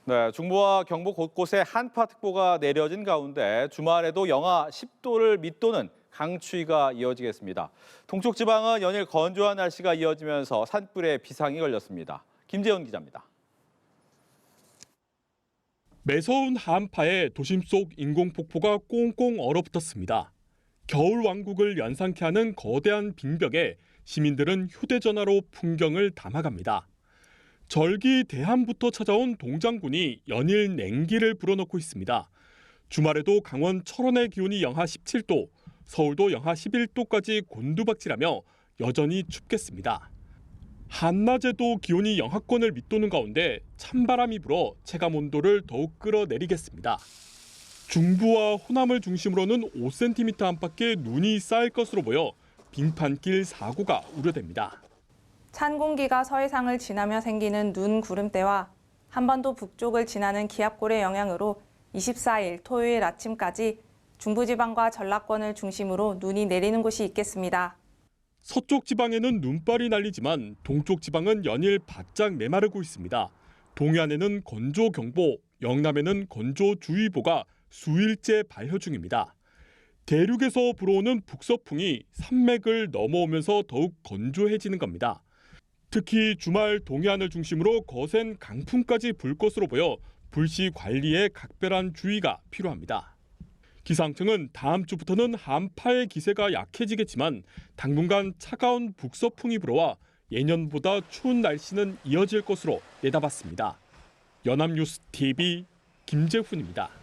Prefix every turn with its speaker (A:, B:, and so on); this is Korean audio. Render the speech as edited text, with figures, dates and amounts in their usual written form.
A: 네, 중부와 경북 곳곳에 한파특보가 내려진 가운데 주말에도 영하 10도를 밑도는 강추위가 이어지겠습니다. 동쪽 지방은 연일 건조한 날씨가 이어지면서 산불에 비상이 걸렸습니다. 김재훈 기자입니다.
B: 매서운 한파에 도심 속 인공폭포가 꽁꽁 얼어붙었습니다. 겨울 왕국을 연상케 하는 거대한 빙벽에 시민들은 휴대전화로 풍경을 담아갑니다. 절기 대함부터 찾아온 동장군이 연일 냉기를 불어넣고 있습니다. 주말에도 강원 철원의 기온이 영하 17도, 서울도 영하 11도까지 곤두박질하며 여전히 춥겠습니다. 한낮에도 기온이 영하권을 밑도는 가운데 찬바람이 불어 체감온도를 더욱 끌어내리겠습니다. 중부와 호남을 중심으로는 5cm 안팎의 눈이 쌓일 것으로 보여 빙판길 사고가 우려됩니다.
C: 찬 공기가 서해상을 지나며 생기는 눈 구름대와 한반도 북쪽을 지나는 기압골의 영향으로 24일 토요일 아침까지 중부지방과 전라권을 중심으로 눈이 내리는 곳이 있겠습니다.
B: 서쪽 지방에는 눈발이 날리지만 동쪽 지방은 연일 바짝 메마르고 있습니다. 동해안에는 건조경보, 영남에는 건조주의보가 수일째 발효 중입니다. 대륙에서 불어오는 북서풍이 산맥을 넘어오면서 더욱 건조해지는 겁니다. 특히 주말 동해안을 중심으로 거센 강풍까지 불 것으로 보여 불씨 관리에 각별한 주의가 필요합니다. 기상청은 다음 주부터는 한파의 기세가 약해지겠지만 당분간 차가운 북서풍이 불어와 예년보다 추운 날씨는 이어질 것으로 내다봤습니다. 연합뉴스 TV 김재훈입니다.